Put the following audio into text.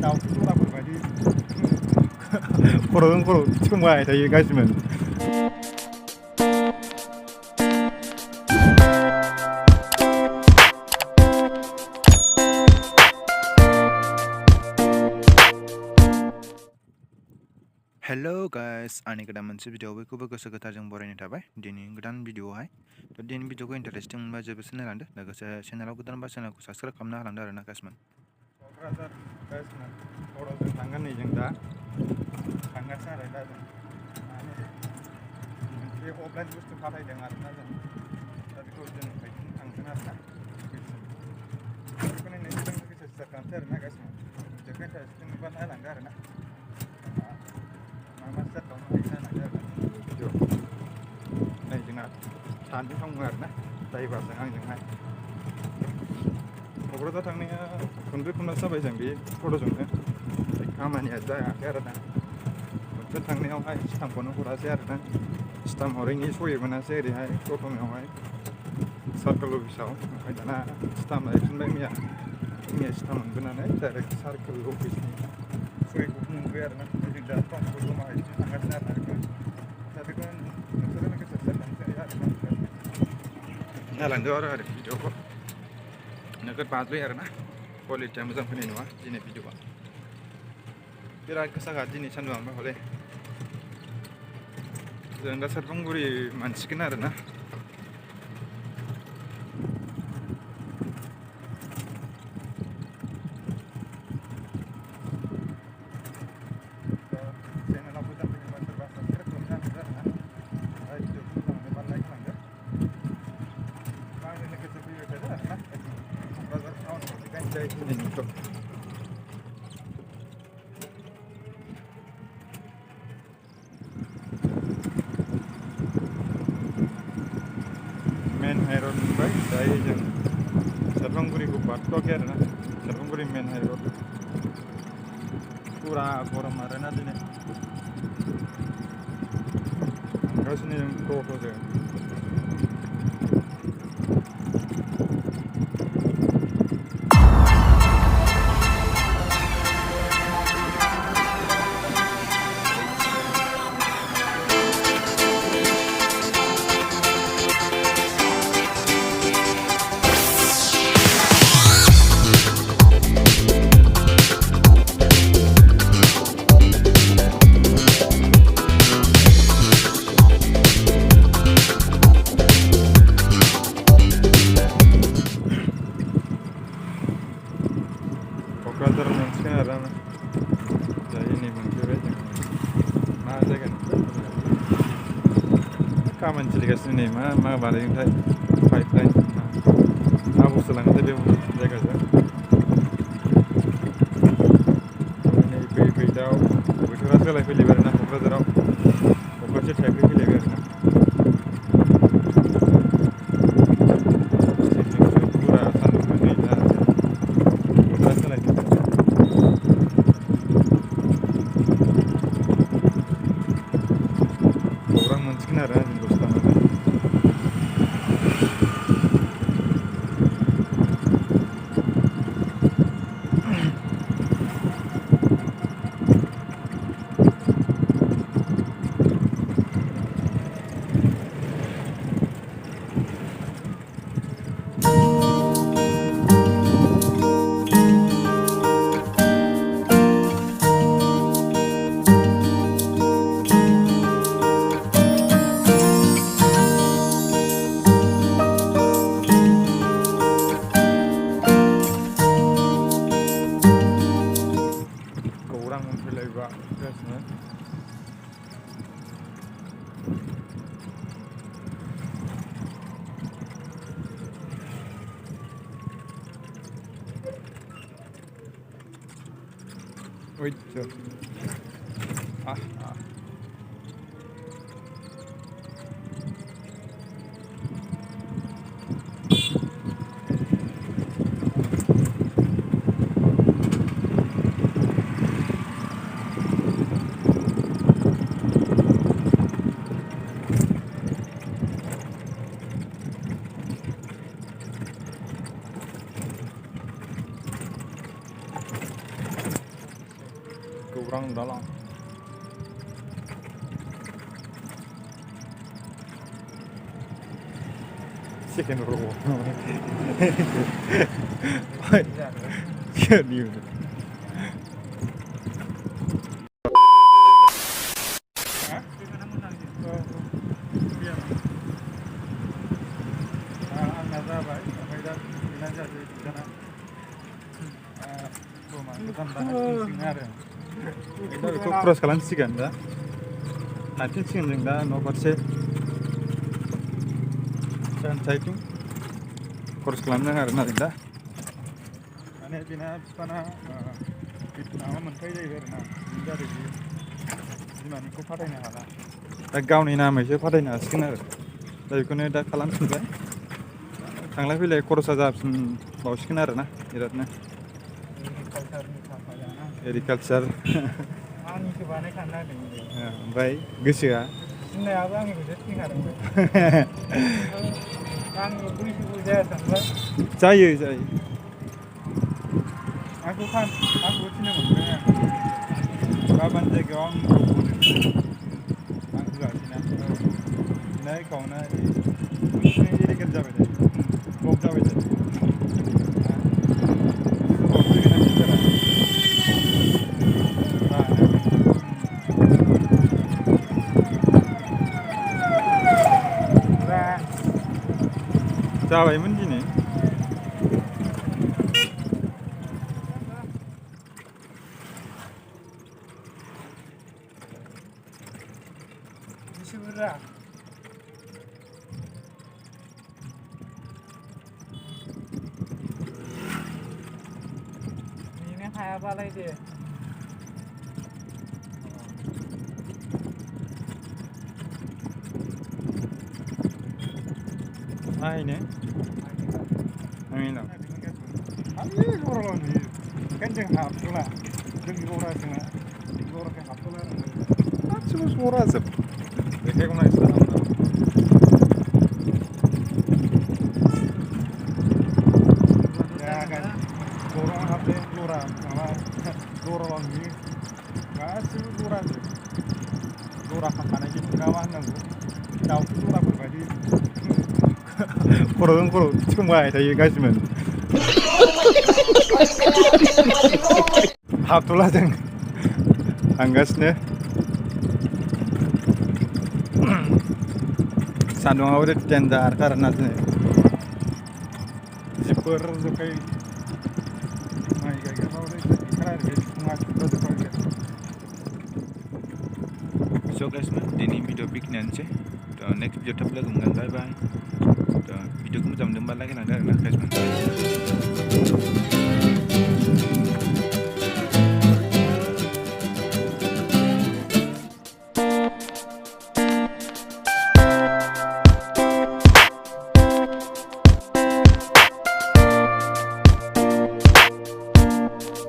दाउथु जराफोरबायदि खर'जों खर' थिखोमबाय थायो गाज्रिमोन। हेलो गाइस, आंनि गोदान मोनसे भिडिअ बयखौबो गोसो गोथारजों बरायनाय थाबाय। दिनै गोदान भिडिअआवहाय दिनै भिडिअखौ इन्टारेस्टिं मोनबा जोबोद नायलांदो, लोगोसे चेनेलाव गोदानबा चेनेलखौ साबस्क्राइब खालामना होलांदो आरोना गाइसमोन। क'क्राझार गाइसमोन कर'जों थांगोन नै जों दा थांगासिनो आरो दा जों माने मोनसे अफलाइन बुस्थु फाथायदों आरोना जों दा बेखौ जों हैफिन थांगोन आरोना बेखौ नायनायनि जों गोसो सिटार खालामसै आरोना गाइसमोन। जोबोद इन्टारेस्टिं मोनबा नायलांदो आरोना मा सिटार खालामनो हायो नायलांदो आरोना भिडिअ। नै जोंना सानैजों थांगोन आरोना ड्राइभारजों आंजोंहाय। क'क्राझार थांनाया खनब्रै खनबासो जाबाय जों बे टट'जोंनो, खामानिया जायाखै आरोना। खनसे थांनायावहाय स्टाम्पखौनो हरासै आरोना, स्टाम्प हरैनि सहि मोनासै ओरैहाय टट'नियावहाय सार्कोल अफिसाव। ओमफ्राय दाना स्टाम्प लायफिनबाय मैया स्टाम्प मोनबोनानै डाइरेक्ट सार्कोल अफिसनि सहिखौ मोनबाय आरोना। जों दा फर्मखौ जमा हैफिननो थांगासिनो आरोना बेखौ। दा बेखौ नोंसोरो लोगोसे सेयार खालामसै आरोना नायलांदो आरो भिडिअखौ नोगोद बाज्लै आरोना, क्वालिटिया मोजां फैनाय नङा दिनै भिडिअआ। बिराद गोसाखा दिनै सान्दुंआ हले। जों दा सेरफांगुरि मोनसिगोन आरोना। चेनेलाव गोदान फैदोंबा सोरबा साबस्क्राइब खालामना होदो आरोना। भिडिअखौ मोजां मोनोबा लाइक खालामदो। आंजों लोगोसे फैबाय थादो आरोना क'क्राझार टाउन मोनहैगोन जाय दिनैनिखौ। मेन हाइरड मोनबाय दायो जों सेरफांगुरिखौ बारथ'वाखै आरोना। सेरफांगुरि मेन हाइरड फुरा गरम आरोना दिनै थांगासिनो जों टट'जों। क'क्राझार मोनसिगोन आरोना दायो नै मोनफैबाय जों। मा जायगानिफ्राय खामानि सोलिगासिनो नै मा बानायदोंथाय पाइप लाइन मा बुस्थु लांनोथाय बे जायगाजों। नै फैदाव बोथोरा सोलायफैलायबाय आरोना क'क्राझाराव अखा एसे थाइफ्रिफैलायबाय आरोना। फुरा सान्दुं नै दा बोथोरा सोलायजोब्बाय। गौरां मोनसिगोन आरो जों दसे थानानै। गौरां मोनफैलायबाय गासिनो। ओइथ' gworang dalang. Chicken roll. Good news. Cross खालामसिगोन दा नायफिनसिगोन जों दा न' फारसे साइथिं क्रस खालामदों आरोना जों दा माने बेना बिफाना माबा मोनखायो जाहैबाय आरोना बिनि दारै बिमानिखौ फाथायनो हाला दा गावनि नामैसो फाथायनो हासिगोन आरो दा बेखौनो दा खालामफिनबाय थांलाय फैलाय खरसा जाफिनबावसिगोन आरोना बिरादनो एग्रिकालचार आंनिसो बानायखानो नागिरदों ओमफ्राय गोसोआ सिननायाबो आंनिखौसो थिनखादोंमोन आंबो बैसोबो जाया सानबाय जायो आंखौ थिनो मोनबाय गाबोन जायगायाव आं होआसैना बिना एकाउन्टआ इरिगेल जाबाय थायो ब्लक जाबाय थायो जाबायमोन दिनै बेसे बुरजा नेनो हायाबालाय दे नायनो आंनिनाव आयै जराल' नुयो ओंखायनो जों हाबथ'ला जोंनि जराजोंना जराखै हाबथ'ला गासिबो जराजोब जेखाइखौ नायस्लाबा गौरां हाबदों जरा माबा जराल' नुयो गासिबो जराजोब जरा खाखानायसो नङा मा होननांगौ दाउथु जराफोर बायदि खर'जों खर' थिखांबाय थायो गासिबो हाबथ'ला जों थांगासिनो सान्दुंआबो देन्जार आरोना दिनै जिबफोर जोब्बाय माइ गायग्राफ्राबो ओंखारा आरो बे बिफाङा जोबजोब्बाय स' गाइसमोन दिनै भिडिअ बेखिनियानोसै थ' नेक्स्ट भिडिअ थाब लोगो मोनगोन बाय बाय थ' भिडिअखौ मोजां मोनदोंबा लाइक होनांदो आरोना गाइसमोन